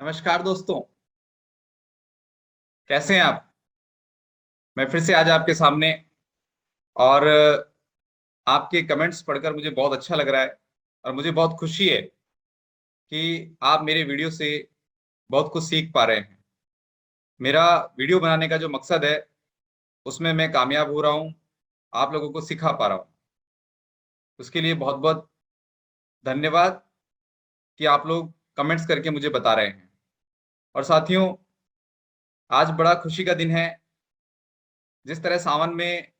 नमस्कार दोस्तों। कैसे हैं आप? मैं फिर से आज आपके सामने और आपके कमेंट्स पढ़कर मुझे बहुत अच्छा लग रहा है और मुझे बहुत खुशी है कि आप मेरे वीडियो से बहुत कुछ सीख पा रहे हैं। मेरा वीडियो बनाने का जो मकसद है उसमें मैं कामयाब हो रहा हूँ, आप लोगों को सिखा पा रहा हूँ। उसके लिए बहुत बहुत धन्यवाद कि आप लोग कमेंट्स करके मुझे बता रहे हैं। और साथियों, आज बड़ा खुशी का दिन है। जिस तरह सावन में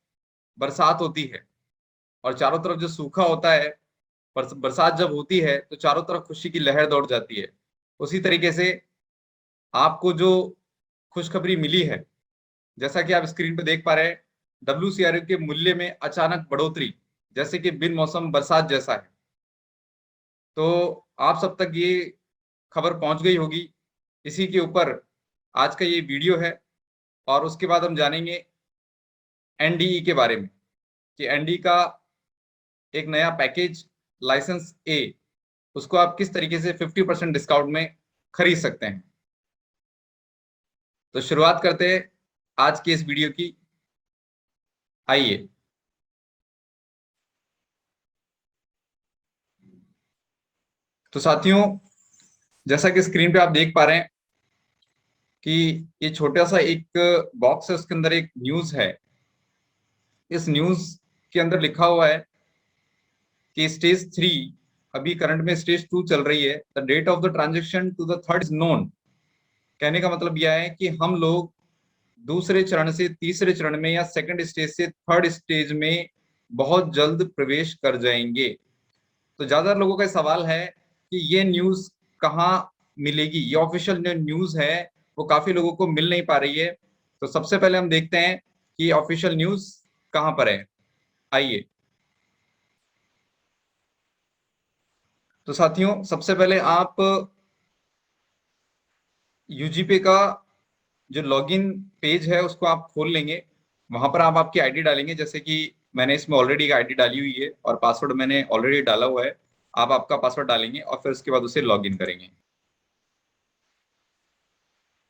बरसात होती है और चारों तरफ जो सूखा होता है, बरसात जब होती है तो चारों तरफ खुशी की लहर दौड़ जाती है। उसी तरीके से आपको जो खुशखबरी मिली है, जैसा कि आप स्क्रीन पे देख पा रहे हैं, WCRU के मूल्य में अचानक बढ़ोतरी, जैसे कि बिन मौसम बरसात जैसा है। तो आप सब तक ये खबर पहुंच गई होगी। इसी के ऊपर आज का ये वीडियो है और उसके बाद हम जानेंगे NDE के बारे में कि NDE का एक नया पैकेज लाइसेंस ए, उसको आप किस तरीके से 50% डिस्काउंट में खरीद सकते हैं। तो शुरुआत करते हैं आज की इस वीडियो की। आइए। तो साथियों, जैसा कि स्क्रीन पे आप देख पा रहे हैं कि ये छोटा सा एक बॉक्स है, उसके अंदर एक न्यूज है। इस न्यूज के अंदर लिखा हुआ है कि स्टेज 3, अभी करंट में स्टेज 2 चल रही है। The date of the transaction to the third is known. कहने का मतलब यह है कि हम लोग दूसरे चरण से तीसरे चरण में या सेकंड स्टेज से थर्ड स्टेज में बहुत जल्द प्रवेश कर जाएंगे। तो ज्यादा लोगों का सवाल है कि ये न्यूज कहाँ मिलेगी। ये ऑफिशियल जो न्यूज है वो काफी लोगों को मिल नहीं पा रही है। तो सबसे पहले हम देखते हैं कि ऑफिशियल न्यूज कहाँ पर है। आइए। तो साथियों, सबसे पहले आप यूजीपे का जो लॉगिन पेज है उसको आप खोल लेंगे। वहां पर आप आपकी आईडी डालेंगे, जैसे कि मैंने इसमें ऑलरेडी एक आईडी डाली हुई है और पासवर्ड मैंने ऑलरेडी डाला हुआ है। आप आपका पासवर्ड डालेंगे और फिर उसके बाद उसे लॉगिन करेंगे।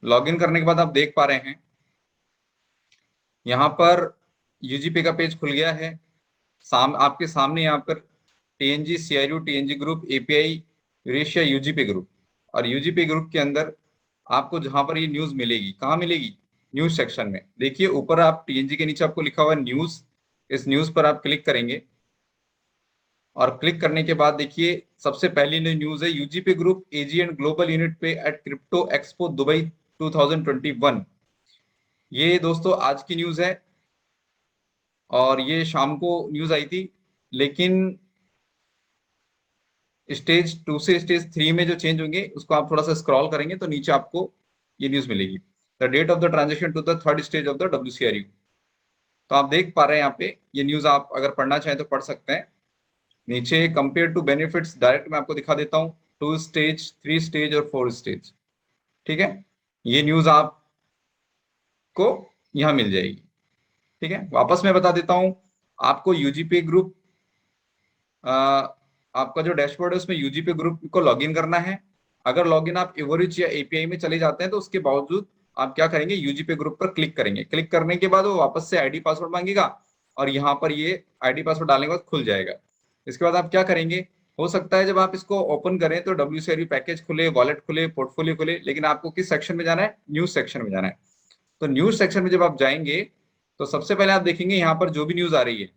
लॉगिन करने के बाद आप देख पा रहे हैं यहाँ पर यूजीपे का पेज खुल गया है। आपके सामने यहाँ पर TNG CRU TNG group API Eurasia UGPay group, और यूजीपे ग्रुप के अंदर आपको जहां पर ये न्यूज मिलेगी, कहाँ मिलेगी? न्यूज सेक्शन में। देखिए ऊपर आप TNG के नीचे आपको लिखा हुआ है न्यूज। इस न्यूज पर आप क्लिक करेंगे और क्लिक करने के बाद देखिए सबसे पहली न्यूज है UGPay group AG and global unit pay at crypto expo Dubai 2021। ये दोस्तों आज की न्यूज है और ये शाम को न्यूज आई थी। लेकिन स्टेज 2 से स्टेज 3 में जो चेंज होंगे उसको आप थोड़ा सा स्क्रॉल करेंगे तो नीचे आपको ये न्यूज मिलेगी, the date of the transaction to the third stage of the WCRU। तो आप देख पा रहे हैं यहाँ पे ये न्यूज, आप अगर पढ़ना चाहें तो पढ़ सकते हैं। नीचे कंपेयर टू बेनिफिट्स डायरेक्ट मैं आपको दिखा देता हूँ, 2 स्टेज 3 स्टेज और 4 स्टेज। ठीक है, ये न्यूज आपको यहाँ मिल जाएगी। ठीक है, वापस मैं बता देता हूँ आपको। यूजीपे ग्रुप आपका जो डैशबोर्ड है उसमें यूजीपी ग्रुप को लॉगिन करना है। अगर लॉगिन आप एवोरिच या एपीआई में चले जाते हैं तो उसके बावजूद आप क्या करेंगे, यूजीपी ग्रुप पर क्लिक करेंगे। क्लिक करने के बाद वो वापस से आईडी पासवर्ड मांगेगा और यहाँ पर ये आईडी पासवर्ड डालने के बाद खुल जाएगा। इसके बाद आप क्या करेंगे, हो सकता है जब आप इसको ओपन करें तो WCRU पैकेज खुले, वॉलेट खुले, पोर्टफोलियो खुले, लेकिन आपको किस सेक्शन में जाना है? न्यूज सेक्शन में जाना है। तो न्यूज सेक्शन में जब आप जाएंगे तो सबसे पहले आप देखेंगे यहाँ पर जो भी न्यूज आ रही है,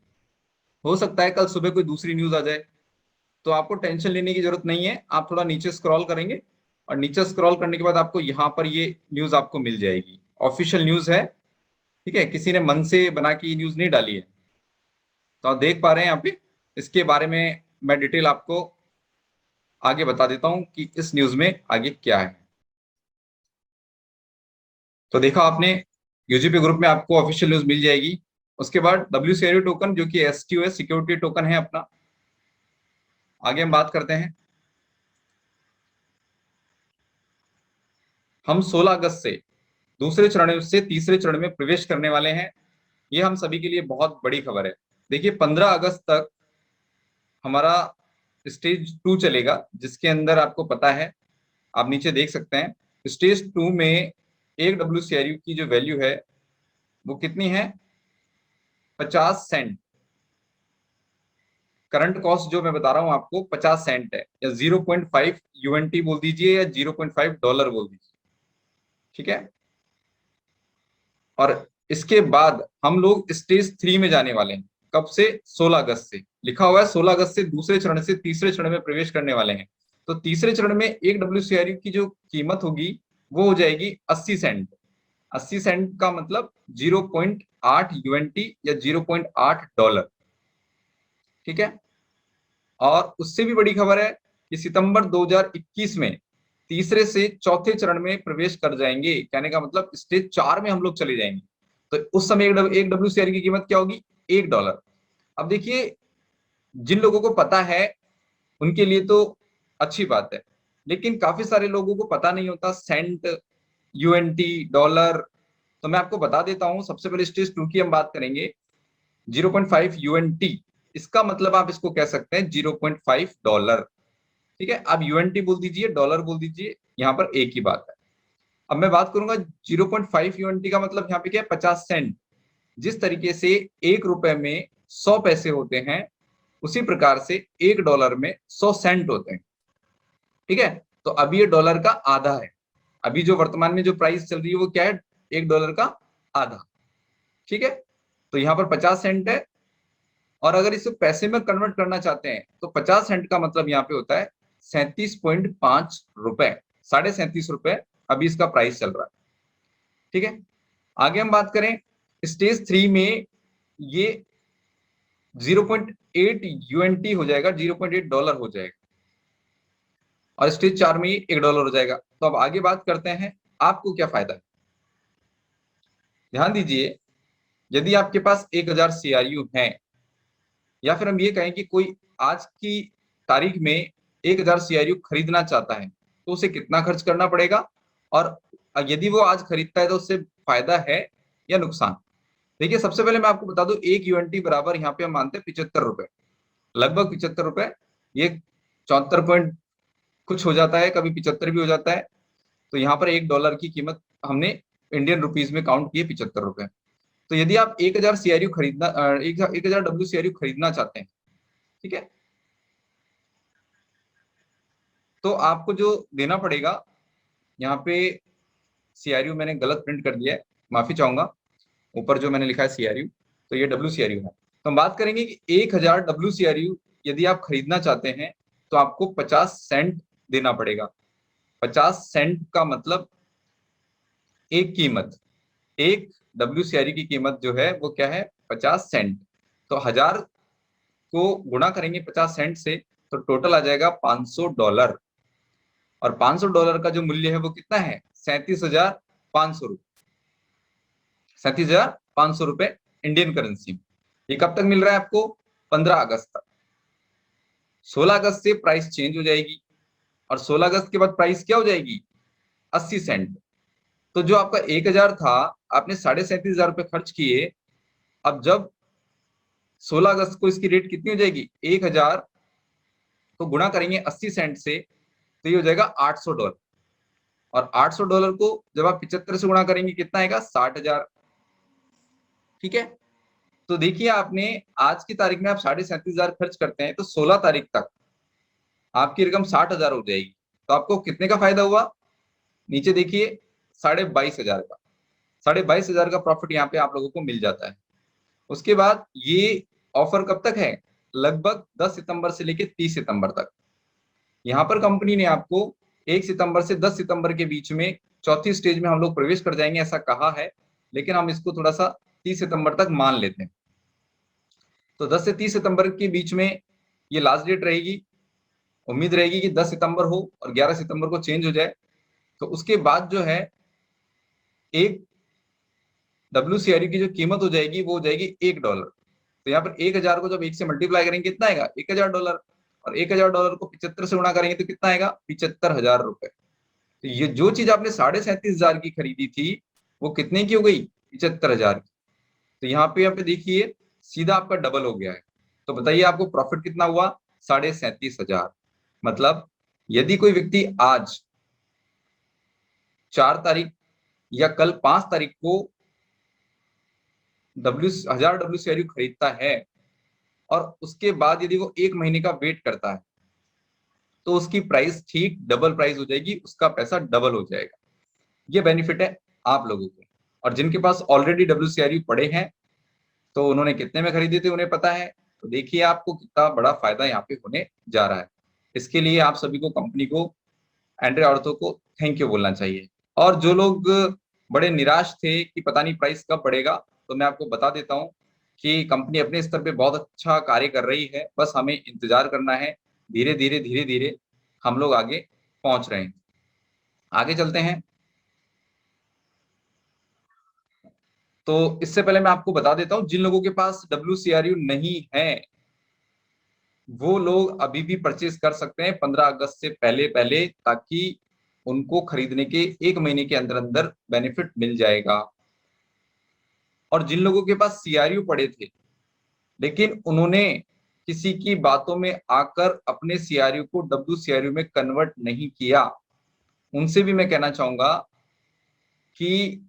हो सकता है कल सुबह कोई दूसरी न्यूज आ जाए, तो आपको टेंशन लेने की जरूरत नहीं है। आप थोड़ा नीचे स्क्रॉल करेंगे और नीचे स्क्रॉल करने के बाद आपको यहाँ पर ये न्यूज आपको मिल जाएगी। ऑफिशियल न्यूज है, ठीक है, किसी ने मन से बना के ये न्यूज नहीं डाली है। तो आप देख पा रहे हैं यहाँ पे, इसके बारे में मैं डिटेल आपको आगे बता देता हूँ कि इस न्यूज में आगे क्या है। तो देखा आपने, यूजीपी ग्रुप में आपको ऑफिशियल न्यूज मिल जाएगी। उसके बाद WCRU टोकन जो कि SQS सिक्योरिटी टोकन है अपना, आगे हम बात करते हैं। हम 16 अगस्त से दूसरे चरण से तीसरे चरण में प्रवेश करने वाले हैं। ये हम सभी के लिए बहुत बड़ी खबर है। देखिए 15 अगस्त तक हमारा स्टेज 2 चलेगा, जिसके अंदर आपको पता है आप नीचे देख सकते हैं स्टेज 2 में एक WCRU की जो वैल्यू है वो कितनी है, 50 सेंट। करंट कॉस्ट जो मैं बता रहा हूं आपको 50 सेंट है, या 0.5 UNT बोल दीजिए, या $0.5 बोल दीजिए, ठीक है। और इसके बाद हम लोग स्टेज 3 में जाने वाले हैं। कब से? 16 अगस्त से। लिखा हुआ है 16 अगस्त से दूसरे चरण से तीसरे चरण में प्रवेश करने वाले हैं। तो तीसरे चरण में एक WCRU की जो कीमत होगी वो हो जाएगी 80 सेंट। 80 सेंट का मतलब 0.8 UNT या $0.8, ठीक है। और उससे भी बड़ी खबर है कि सितंबर 2021 में तीसरे से चौथे चरण में प्रवेश कर जाएंगे। कहने का मतलब स्टेज 4 में हम लोग चले जाएंगे। तो उस समय एक WCR की कीमत क्या होगी? $1। अब देखिए, जिन लोगों को पता है उनके लिए तो अच्छी बात है, लेकिन काफी सारे लोगों को पता नहीं होता सेंट, UNT, डॉलर। तो मैं आपको बता देता हूं। सबसे पहले स्टेज 2 की हम बात करेंगे। 0.5 UNT, इसका मतलब आप इसको कह सकते हैं $0.5, ठीक है। आप UNT बोल दीजिए, डॉलर बोल दीजिए, यहाँ पर एक ही बात है। अब मैं बात करूंगा 0.5 UNT का मतलब यहाँ पे क्या है? 50 सेंट। जिस तरीके से $1 में 100 पैसे होते हैं, उसी प्रकार से $1 में 100 सेंट होते हैं, ठीक है। तो अभी ये डॉलर का आधा है। अभी जो वर्तमान में जो प्राइस चल रही है वो क्या है? $1 का आधा, ठीक है। तो यहाँ पर 50 सेंट है। और अगर इसे पैसे में कन्वर्ट करना चाहते हैं तो 50 सेंट का मतलब यहाँ पे होता है 37.5 रुपए, ₹37.5 अभी इसका प्राइस चल रहा है, ठीक है। आगे हम बात करें स्टेज 3 में, ये 0.8 UNT हो जाएगा, $0.8 हो जाएगा। और स्टेज 4 में $1 हो जाएगा। तो अब आगे बात करते हैं आपको क्या फायदा है। ध्यान दीजिए, यदि आपके पास 1000 CRU है, या फिर हम ये कहें कि कोई आज की तारीख में 1000 CRU खरीदना चाहता है, तो उसे कितना खर्च करना पड़ेगा, और यदि वो आज खरीदता है तो उससे फायदा है या नुकसान। देखिए, सबसे पहले मैं आपको बता दूं, 1 UNT बराबर यहाँ पे हम मानते हैं ₹75, लगभग ₹75। ये 74 पॉइंट कुछ हो जाता है, कभी 75 भी हो जाता है। तो यहाँ पर $1 की कीमत हमने इंडियन रुपीज में काउंट की है, ₹75। तो यदि आप 1000 CRU खरीदना 1000 WCRU खरीदना चाहते हैं, ठीक है, तो आपको जो देना पड़ेगा, यहाँ पे CRU मैंने गलत प्रिंट कर दिया है, माफी चाहूंगा। ऊपर जो मैंने लिखा है CRU, तो ये WCRU है। तो हम बात करेंगे कि 1000 WCRU यदि आप खरीदना चाहते हैं तो आपको 50 सेंट देना पड़ेगा। 50 सेंट का मतलब एक कीमत, एक WCRU की कीमत जो है वो क्या है? 50 सेंट। तो 1000 को गुणा करेंगे 50 सेंट से, तो टोटल आ जाएगा $500। और $500 का जो मूल्य है वो कितना है? 37,500 रुपए। 37,500 रुपए इंडियन करेंसी में। ये कब तक मिल रहा है आपको? 15 अगस्त तक। 16 अगस्त से प्राइस चेंज हो जाएगी, और 16 अगस्त के बाद प्राइस क्या हो जाएगी? 80 सेंट। तो जो आपका 1000 था, आपने 37,500 रुपए खर्च किए। अब जब 16 अगस्त को इसकी रेट कितनी हो जाएगी? 1000 को गुणा करेंगे 80 सेंट से, तो ये हो जाएगा $800। और $800 को जब आप 75 से गुणा करेंगे कितना आएगा? 60,000, ठीक है। तो देखिए, आपने आज की तारीख में आप 37,500 खर्च करते हैं, तो 16 तारीख तक आपकी रकम 60,000 हो जाएगी। तो आपको कितने का फायदा हुआ? नीचे देखिए, 22,500 का। 22,500 का प्रॉफिट यहाँ पे आप लोगों को मिल जाता है। उसके बाद ये ऑफर कब तक है? लगभग 10 सितंबर से लेकर 30 सितंबर तक। यहाँ पर कंपनी ने आपको 1 सितंबर से 10 सितंबर के बीच में चौथी स्टेज में हम लोग प्रवेश कर जाएंगे ऐसा कहा है, लेकिन हम इसको थोड़ा सा 30 सितंबर तक मान लेते हैं। तो 10 से 30 सितंबर के बीच में ये लास्ट डेट रहेगी। उम्मीद रहेगी कि 10 सितंबर हो और 11 सितंबर को चेंज हो जाए। तो उसके बाद जो है, एक WCRU की जो कीमत हो जाएगी वो हो जाएगी $1। तो यहाँ पर 1000 को जब 1 से मल्टीप्लाई करेंगे कितना आएगा? $1000। और $1000 को 75 से गुणा करेंगे तो कितना आएगा? 75,000 रुपए। तो ये जो चीज आपने 37,500 की खरीदी थी, वो कितने की हो गई? 75,000 की। तो यहाँ पे देखिए, सीधा आपका डबल हो गया है। तो बताइए आपको प्रॉफिट कितना हुआ? 37,500। मतलब यदि कोई व्यक्ति आज 4 तारीख या कल 5 तारीख को 1000 WCRU खरीदता है और उसके बाद यदि वो 1 महीने का वेट करता है तो उसकी प्राइस ठीक डबल प्राइस हो जाएगी, उसका पैसा डबल हो जाएगा। ये बेनिफिट है आप लोगों को। और जिनके पास ऑलरेडी WCRU पड़े हैं तो उन्होंने कितने में खरीदे थे उन्हें पता है, तो देखिए आपको कितना बड़ा फायदा यहाँ पे होने जा रहा है। इसके लिए आप सभी को, कंपनी को, एंड्रे ऑर्थो को थैंक यू बोलना चाहिए। और जो लोग बड़े निराश थे कि पता नहीं प्राइस कब बढ़ेगा, तो मैं आपको बता देता हूँ कि कंपनी अपने स्तर पे बहुत अच्छा कार्य कर रही है, बस हमें इंतजार करना है। धीरे धीरे धीरे धीरे हम लोग आगे पहुंच रहे हैं। आगे चलते हैं। तो इससे पहले मैं आपको बता देता हूं, जिन लोगों के पास WCRU नहीं है वो लोग अभी भी परचेज कर सकते हैं 15 अगस्त से पहले पहले, ताकि उनको खरीदने के 1 महीने के अंदर अंदर बेनिफिट मिल जाएगा। और जिन लोगों के पास CRU पड़े थे लेकिन उन्होंने किसी की बातों में आकर अपने CRU को WCRU में कन्वर्ट नहीं किया, उनसे भी मैं कहना चाहूंगा कि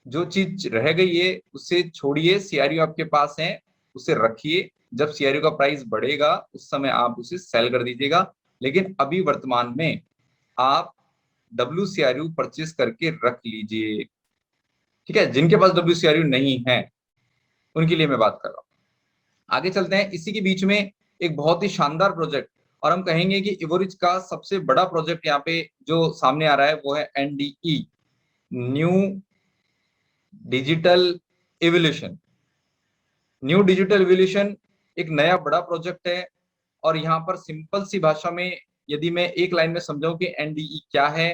जो चीज रह गई है उसे छोड़िए। CRU आपके पास है, उसे रखिए। जब CRU का प्राइस बढ़ेगा उस समय आप उसे सेल कर दीजिएगा, लेकिन अभी वर्तमान में आप WCRU परचेज करके रख लीजिए। ठीक है, जिनके पास WCRU नहीं है उनके लिए मैं बात कर रहा हूं। आगे चलते हैं। इसी के बीच में एक बहुत ही शानदार प्रोजेक्ट, और हम कहेंगे कि इवोरिज का सबसे बड़ा प्रोजेक्ट यहाँ पे जो सामने आ रहा है वो है NDE, new digital evolution. New digital evolution एक नया बड़ा प्रोजेक्ट है। और यहाँ पर सिंपल सी भाषा में यदि मैं एक लाइन में समझाऊं कि NDE क्या है,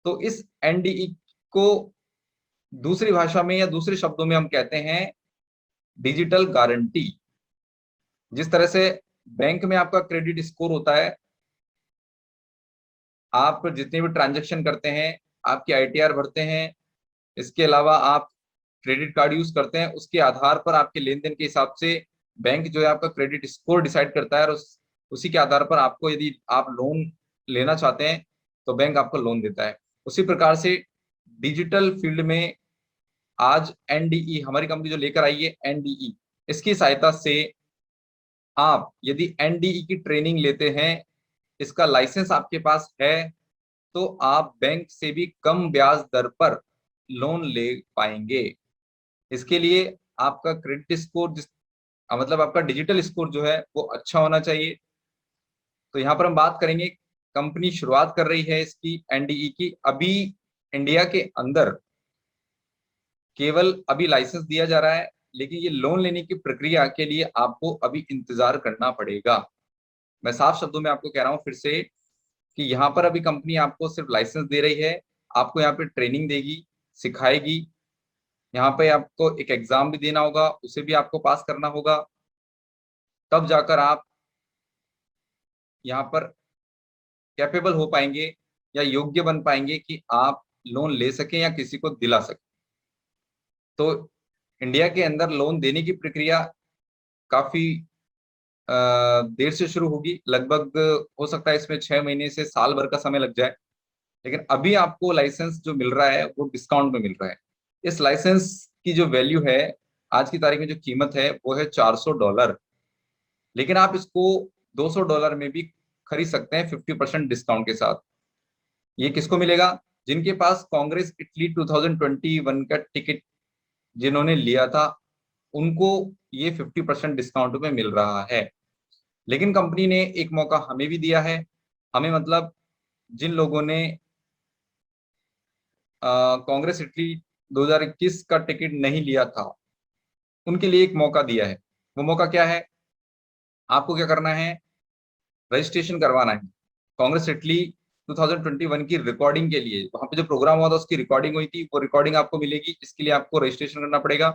तो इस NDE को दूसरी भाषा में या दूसरे शब्दों में हम कहते हैं डिजिटल गारंटी। जिस तरह से बैंक में आपका क्रेडिट स्कोर होता है, आप जितने भी ट्रांजैक्शन करते हैं, आपकी ITR भरते हैं, इसके अलावा आप क्रेडिट कार्ड यूज करते हैं, उसके आधार पर आपके लेन देन के हिसाब से बैंक जो है आपका क्रेडिट स्कोर डिसाइड करता है। और उसी के आधार पर आपको, यदि आप लोन लेना चाहते हैं तो बैंक आपको लोन देता है। उसी प्रकार से डिजिटल फील्ड में आज NDE हमारी कंपनी जो लेकर आई है, NDE, इसकी सहायता से आप यदि NDE की ट्रेनिंग लेते हैं, इसका लाइसेंस आपके पास है, तो आप बैंक से भी कम ब्याज दर पर लोन ले पाएंगे। इसके लिए आपका क्रेडिट स्कोर मतलब आपका डिजिटल स्कोर जो है वो अच्छा होना चाहिए। तो यहाँ पर हम बात करेंगे, कंपनी शुरुआत कर रही है इसकी NDE की। अभी इंडिया के अंदर केवल अभी लाइसेंस दिया जा रहा है, लेकिन ये लोन लेने की प्रक्रिया के लिए आपको अभी इंतजार करना पड़ेगा। मैं साफ शब्दों में आपको कह रहा हूँ फिर से कि यहाँ पर अभी कंपनी आपको सिर्फ लाइसेंस दे रही है, आपको यहाँ पे ट्रेनिंग देगी, सिखाएगी। यहाँ पे आपको एक एग्जाम भी देना होगा, उसे भी आपको पास करना होगा, तब जाकर आप यहाँ पर कैपेबल हो पाएंगे या योग्य बन पाएंगे कि आप लोन ले सकें या किसी को दिला सकें। तो इंडिया के अंदर लोन देने की प्रक्रिया काफी देर से शुरू होगी। लगभग हो सकता है इसमें 6 महीने से साल भर का समय लग जाए, लेकिन अभी आपको लाइसेंस जो मिल रहा है वो डिस्काउंट में मिल रहा है। इस लाइसेंस की जो वैल्यू है, आज की तारीख में जो कीमत है वो है $400, लेकिन आप इसको $200 में भी खरीद सकते हैं 50% डिस्काउंट के साथ। ये किसको मिलेगा? जिनके पास कांग्रेस इटली 2021 का टिकट जिन्होंने लिया था, उनको ये 50% डिस्काउंट में मिल रहा है। लेकिन कंपनी ने एक मौका हमें भी दिया है। हमें मतलब जिन लोगों ने कांग्रेस इटली 2021 का टिकट नहीं लिया था, उनके लिए एक मौका दिया है। वो मौका क्या है? आपको क्या करना है? रजिस्ट्रेशन करवाना है। कांग्रेस इटली 2021 की रिकॉर्डिंग के लिए, वहां पे जो प्रोग्राम हुआ था उसकी रिकॉर्डिंग हुई थी, वो रिकॉर्डिंग आपको मिलेगी। इसके लिए आपको रजिस्ट्रेशन करना पड़ेगा।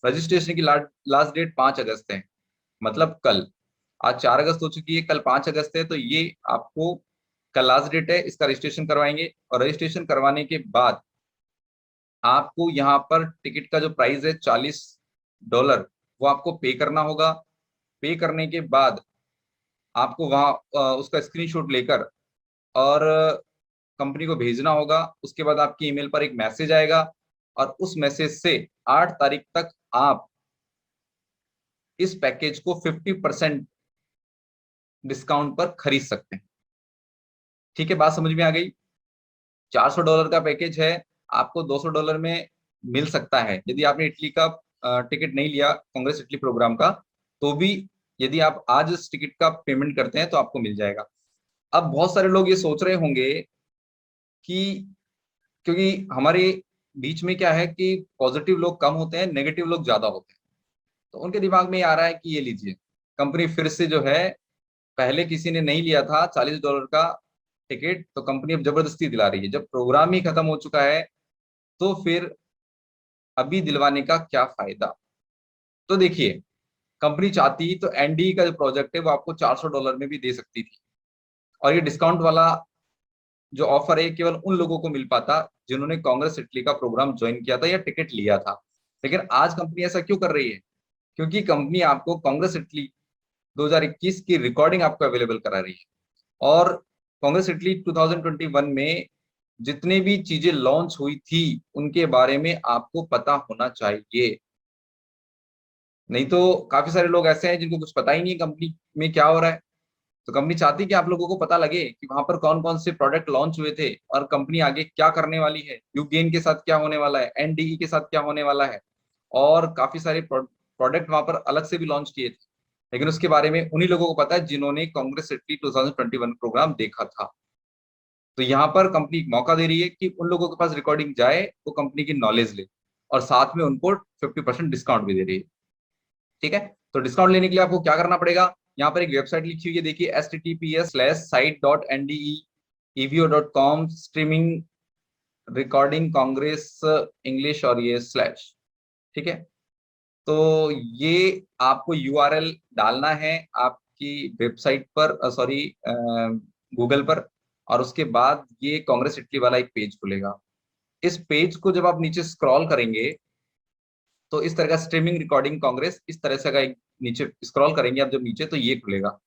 रजिस्ट्रेशन की लास्ट डेट 5 अगस्त है, मतलब कल। आज 4 अगस्त हो चुकी है, कल 5 अगस्त है, तो ये आपको कल लास्ट डेट है, इसका रजिस्ट्रेशन करवाएंगे। और रजिस्ट्रेशन करवाने के बाद आपको यहाँ पर टिकट का जो प्राइस है $40, वो आपको पे करना होगा। पे करने के बाद आपको वहाँ उसका स्क्रीनशॉट लेकर और कंपनी को भेजना होगा। उसके बाद आपकी ईमेल पर एक मैसेज आएगा और उस मैसेज से 8 तारीख तक आप इस पैकेज को 50% डिस्काउंट पर खरीद सकते हैं। ठीक है, बात समझ में आ गई। $400 का पैकेज है, आपको $200 में मिल सकता है। यदि आपने इटली का टिकट नहीं लिया कांग्रेस इटली प्रोग्राम का, तो भी यदि आप आज इस टिकट का पेमेंट करते हैं तो आपको मिल जाएगा। अब बहुत सारे लोग ये सोच रहे होंगे कि क्योंकि हमारे बीच में क्या है कि पॉजिटिव लोग कम होते हैं, नेगेटिव लोग ज्यादा होते हैं, तो उनके दिमाग में ये आ रहा है कि ये लीजिए, कंपनी फिर से जो है, पहले किसी ने नहीं लिया था $40 का टिकट, तो कंपनी अब जबरदस्ती दिला रही है। जब प्रोग्राम ही खत्म हो चुका है तो फिर अभी दिलवाने का क्या फायदा। तो देखिए, कंपनी चाहती तो एनडी का जो प्रोजेक्ट है वो आपको $400 में भी दे सकती थी, और ये डिस्काउंट वाला जो ऑफर है केवल उन लोगों को मिल पाता जिन्होंने कांग्रेस इटली का प्रोग्राम ज्वाइन किया था या टिकट लिया था। लेकिन आज कंपनी ऐसा क्यों कर रही है? क्योंकि कंपनी आपको कांग्रेस इटली 2021 की रिकॉर्डिंग आपको अवेलेबल करा रही है, और कांग्रेस इटली 2021 में जितने भी चीजें लॉन्च हुई थी उनके बारे में आपको पता होना चाहिए। नहीं तो काफी सारे लोग ऐसे हैं जिनको कुछ पता ही नहीं कंपनी में क्या हो रहा है। तो कंपनी चाहती है कि आप लोगों को पता लगे कि वहां पर कौन कौन से प्रोडक्ट लॉन्च हुए थे और कंपनी आगे क्या करने वाली है, यूगेन के साथ क्या होने वाला है, एनडीई के साथ क्या होने वाला है, और काफी सारे प्रोडक्ट वहां पर अलग से भी लॉन्च किए थे। लेकिन उसके बारे में उन्हीं लोगों को पता है जिन्होंने कांग्रेस सिटी 2021 प्रोग्राम देखा था। तो यहाँ पर कंपनी एक मौका दे रही है कि उन लोगों के पास रिकॉर्डिंग जाए वो कंपनी की नॉलेज ले, और साथ में उनको 50% डिस्काउंट भी दे रही है। ठीक है, तो डिस्काउंट लेने के लिए आपको क्या करना पड़ेगा? यहाँ पर एक वेबसाइट लिखी हुई है, देखिए, https://site.ndeevo.com streaming recording Congress English, और ये स्लैश। ठीक है, तो ये आपको यूआरएल डालना है आपकी वेबसाइट पर, सॉरी, गूगल पर, और उसके बाद ये कांग्रेस इटली वाला एक पेज खुलेगा। इस पेज को जब आप नीचे स्क्रॉल करेंगे तो इस तरह का स्ट्रीमिंग रिकॉर्डिंग कांग्रेस, इस तरह से का एक नीचे स्क्रॉल करेंगे आप जब नीचे, तो ये खुलेगा।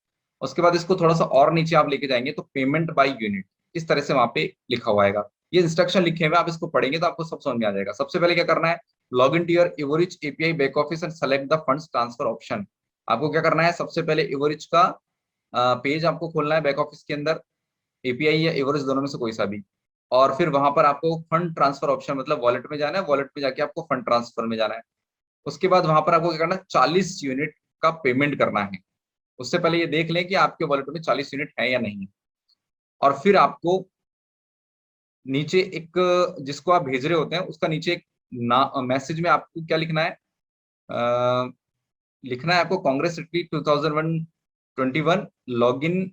उसके बाद इसको थोड़ा सा और नीचे आप लेके जाएंगे तो पेमेंट बाय यूनिट इस तरह से वहां पे लिखा हुआ आएगा। ये इंस्ट्रक्शन लिखे हुए, आप इसको पढ़ेंगे तो आपको सब समझ में आ जाएगा। सबसे पहले क्या करना है, log in to your Avorich API back office and select the funds transfer option. आपको क्या करना है, सबसे पहले एवोरिच का पेज आपको खोलना है बैक ऑफिस के अंदर, एपीआई या एवरेज दोनों में से कोई सा भी। और फिर वहां पर आपको फंड ट्रांसफर ऑप्शन, मतलब वॉलेट में जाना है, वॉलेट में जाके आपको फंड ट्रांसफर में जाना है। उसके बाद वहां पर आपको क्या करना है, 40 यूनिट का पेमेंट करना है। उससे पहले ये देख लें कि आपके वॉलेट में 40 यूनिट है या नहीं है। और फिर आपको नीचे एक, जिसको आप भेज रहे होते हैं उसका नीचे एक मैसेज में आपको क्या लिखना है, अ, लिखना है आपको कांग्रेस सिटी 2021 लॉग इन,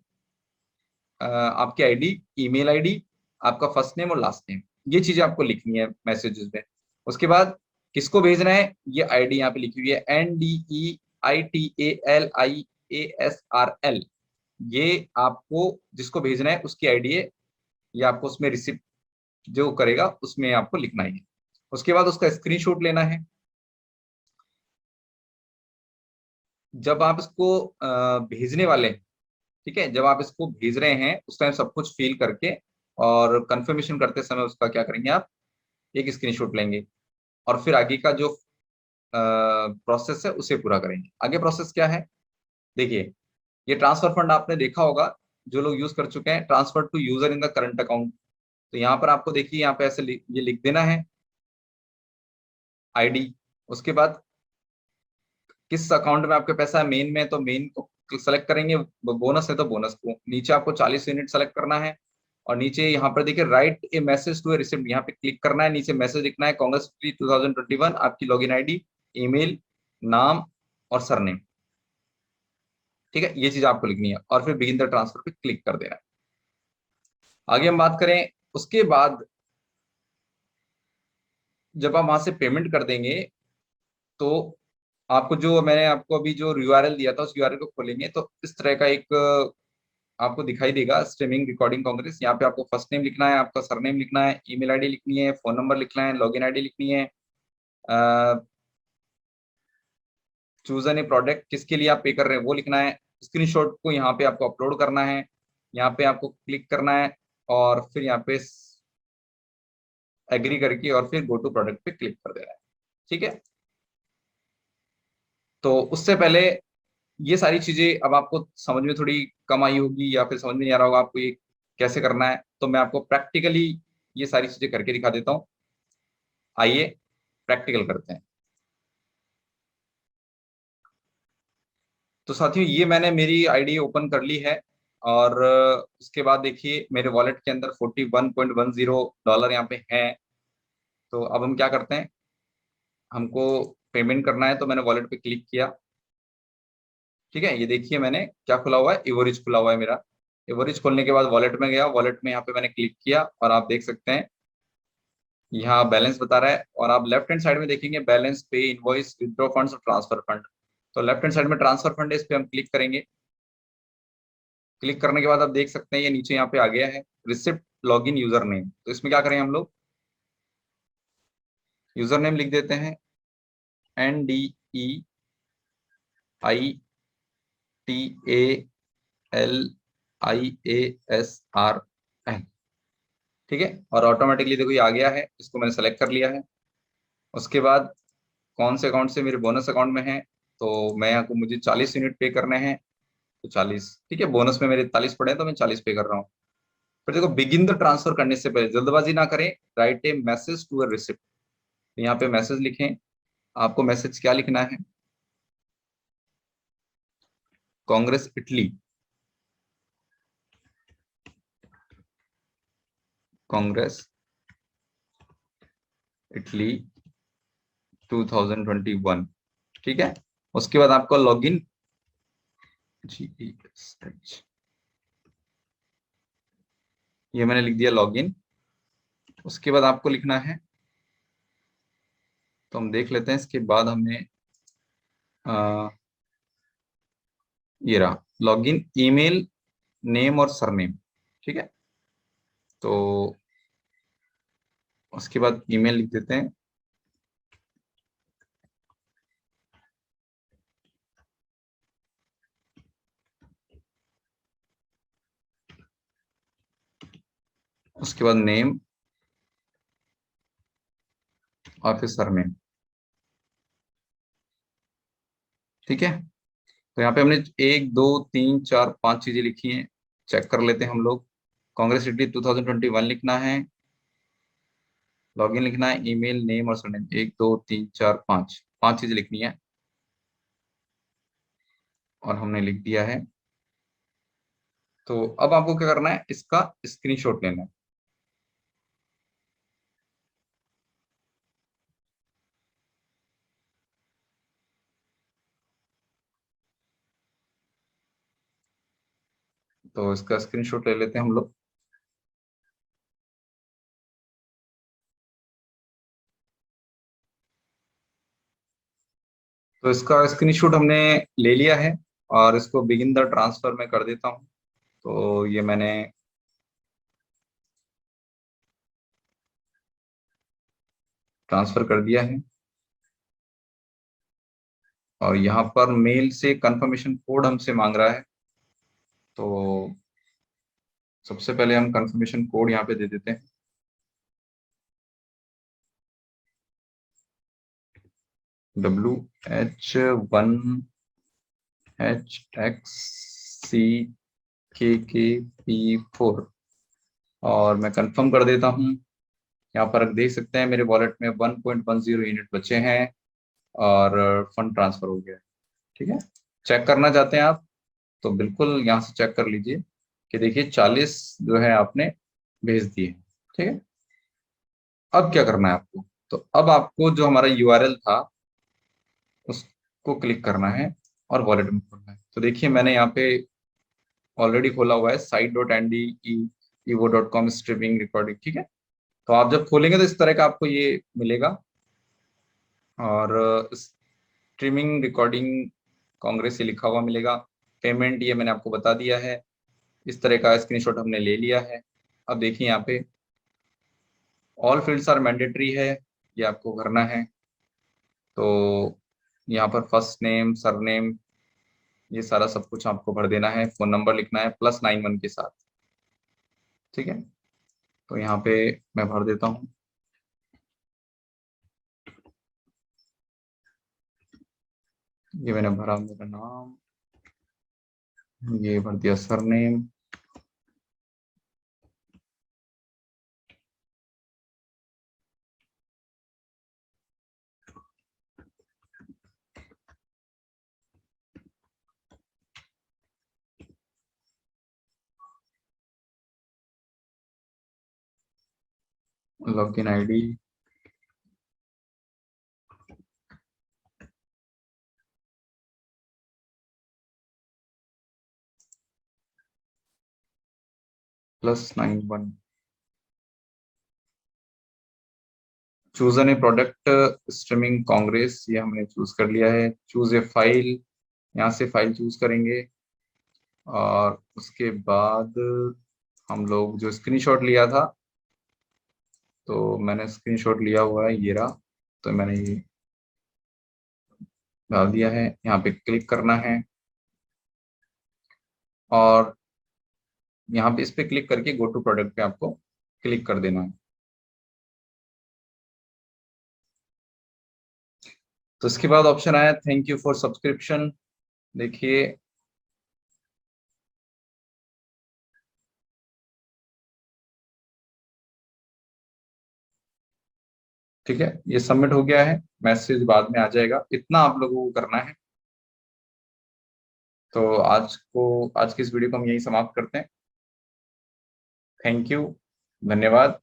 आपकी आईडी, ईमेल आईडी, आपका फर्स्ट नेम और लास्ट नेम, ये चीजें आपको लिखनी है मैसेजेस में। उसके बाद किसको भेजना है, ये आईडी यहाँ पे लिखी हुई है NDEITALIASRL, ये आपको जिसको भेजना है उसकी आईडी है, ये आपको उसमें रिसिप्ट जो करेगा उसमें आपको लिखना है। उसके बाद उसका स्क्रीनशॉट लेना है। जब आप इसको भेजने वाले हैं, ठीक है, जब आप इसको भेज रहे हैं उस टाइम सब कुछ फिल करके और कंफर्मेशन करते समय उसका क्या करेंगे, आप एक स्क्रीनशॉट लेंगे और फिर आगे का जो प्रोसेस है उसे पूरा करेंगे। आगे प्रोसेस क्या है, देखिए, ये ट्रांसफर फंड आपने देखा होगा, जो लोग यूज कर चुके हैं, transfer to user in the current account. तो यहाँ पर आपको देखिए, यहाँ पे ऐसे ये लिख देना है आईडी। उसके बाद किस अकाउंट में आपके पैसा है, मेन में तो मेन को सेलेक्ट करेंगे, बोनस है तो बोनस को, नीचे आपको 40 यूनिट सेलेक्ट करना है, और नीचे यहाँ पर देखिए write a message to a receipt, यहाँ पे क्लिक करना है, नीचे मैसेज लिखना है कांग्रेस 2021, आपकी लॉगिन आईडी, ईमेल, नाम और सरनेम। ठीक है, ये चीज आपको लिखनी है और फिर बिगिन द ट्रांसफर पे क्लिक कर देना है। आगे हम बात करें, उसके बाद जब आप वहां से पेमेंट कर देंगे तो आपको जो मैंने आपको अभी जो यूआरएल दिया था उस यूआरएल को खोलेंगे तो इस तरह का एक आपको दिखाई देगा, स्ट्रीमिंग रिकॉर्डिंग कांग्रेस। यहाँ पे आपको फर्स्ट नेम लिखना है, आपका सरनेम लिखना है, ईमेल आईडी लिखनी है, फोन नंबर लिखना है, लॉगिन आईडी लिखनी है, चूजन ए प्रोडक्ट किसके लिए आप पे कर रहे हैं वो लिखना है, स्क्रीनशॉट को यहाँ पे आपको अपलोड करना है, यहाँ पे आपको क्लिक करना है, और फिर यहाँ पे एग्री करके और फिर गो टू प्रोडक्ट पे क्लिक कर देना है। ठीक है, तो उससे पहले ये सारी चीजें अब आपको समझ में थोड़ी कम आई होगी या फिर समझ में नहीं आ रहा होगा आपको ये कैसे करना है, तो मैं आपको प्रैक्टिकली ये सारी चीजें करके दिखा देता हूँ। आइए प्रैक्टिकल करते हैं। तो साथियों, ये मैंने मेरी आईडी ओपन कर ली है और उसके बाद देखिए मेरे वॉलेट के अंदर $41.10 यहाँ पे है। तो अब हम क्या करते हैं, हमको पेमेंट करना है, तो मैंने वॉलेट पे क्लिक किया। ठीक है, ये देखिए मैंने क्या खुला हुआ है, एवरेज खुला हुआ है मेरा। एवरेज खोलने के बाद वॉलेट में गया, वॉलेट में यहाँ पे मैंने क्लिक किया और आप देख सकते हैं यहाँ बैलेंस बता रहा है। और आप लेफ्ट हैंड साइड में देखेंगे बैलेंस, पे, इनवॉइस, विथड्रॉ फंड्स और ट्रांसफर फंड। तो लेफ्ट हैंड साइड में ट्रांसफर फंड है, इस पे हम क्लिक करेंगे। क्लिक करने के बाद आप देख सकते हैं ये नीचे यहाँ पे आ गया है रिसिप्ट लॉगिन यूजर नेम। तो इसमें क्या करें हम लोग, यूजर नेम लिख देते हैं NDEITALIASRN। ठीक है, और ऑटोमेटिकली देखो ये आ गया है, इसको मैंने सेलेक्ट कर लिया है। उसके बाद कौन से अकाउंट से, मेरे बोनस अकाउंट में है, तो मैं यहाँ को मुझे 40 यूनिट पे करने हैं। तो 40, ठीक है, बोनस में मेरे 40 पड़े हैं तो मैं 40 पे कर रहा हूँ। फिर देखो बिगिन द ट्रांसफर करने से पहले जल्दबाजी ना करें, write a message to a receipt. यहाँ पे मैसेज लिखें। आपको मैसेज क्या लिखना है, कांग्रेस इटली, कांग्रेस इटली 2021। ठीक है, उसके बाद आपको लॉगिन, GESH, ये मैंने लिख दिया लॉगिन। उसके बाद आपको लिखना है, तो हम देख लेते हैं इसके बाद हमें ये रहा लॉगिन, ईमेल, नेम और सरनेम। ठीक है, तो उसके बाद ईमेल लिख देते हैं। उसके बाद नेम और फिर सरनेम। ठीक है, तो यहाँ पे हमने 1 2 3 4 5 चीजें लिखी हैं। चेक कर लेते हैं हम लोग। कांग्रेस सिटी 2021 लिखना है, लॉगिन लिखना है, ईमेल, नेम और सरनेम। 1 2 3 4 5 5 चीजें लिखनी है और हमने लिख दिया है। तो अब आपको क्या करना है, इसका स्क्रीनशॉट लेना है। तो इसका स्क्रीनशॉट ले लेते हैं हम लोग। तो इसका स्क्रीनशॉट हमने ले लिया है और इसको बिगिन द ट्रांसफर में कर देता हूँ। तो ये मैंने ट्रांसफर कर दिया है और यहाँ पर मेल से कंफर्मेशन कोड हमसे मांग रहा है। तो सबसे पहले हम कंफर्मेशन कोड यहाँ पे दे देते हैं। WH1HXCKKP4 और मैं कंफर्म कर देता हूँ। यहाँ पर देख सकते हैं मेरे वॉलेट में 1.10 यूनिट बचे हैं और फंड ट्रांसफर हो गया है। ठीक है, चेक करना चाहते हैं आप तो बिल्कुल यहाँ से चेक कर लीजिए कि देखिए 40 जो है आपने भेज दिए। ठीक है, अब क्या करना है आपको, तो अब आपको जो हमारा यूआरएल था उसको क्लिक करना है और वॉलेट में खोलना है। तो देखिए मैंने यहाँ पे ऑलरेडी खोला हुआ है site.nd.evo.com स्ट्रीमिंग रिकॉर्डिंग। ठीक है, तो आप जब खोलेंगे तो इस तरह का आपको ये मिलेगा। और स्ट्रीमिंग रिकॉर्डिंग कांग्रेस ये लिखा हुआ मिलेगा। पेमेंट ये मैंने आपको बता दिया है। इस तरह का स्क्रीनशॉट हमने ले लिया है। अब देखिए यहाँ पे ऑल फील्ड्स आर मैंडेटरी है, ये आपको करना है। तो यहाँ पर फर्स्ट नेम, सरनेम, ये सारा सब कुछ आपको भर देना है। फोन नंबर लिखना है +91 के साथ। ठीक है, तो यहाँ पे मैं भर देता हूँ। ये मैंने भरा मेरा नाम, ये भर दिया surname, login ID, +91। Choose an a product streaming congress, ये हमने चूज कर लिया है। चूज ए फाइल, यहाँ से फाइल चूज करेंगे और उसके बाद हम लोग जो स्क्रीनशॉट लिया था, तो मैंने स्क्रीनशॉट लिया हुआ है, ये रहा। तो मैंने ये डाल दिया है, यहाँ पे क्लिक करना है और यहाँ पे इस पे क्लिक करके गो टू प्रोडक्ट पे आपको क्लिक कर देना है। तो इसके बाद ऑप्शन आया थैंक यू फॉर सब्सक्रिप्शन। देखिए ठीक है, ये सबमिट हो गया है, मैसेज बाद में आ जाएगा। इतना आप लोगों को करना है। तो आज की इस वीडियो को हम यही समाप्त करते हैं। थैंक यू, धन्यवाद,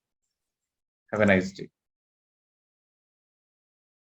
हैव ए नाइस डे।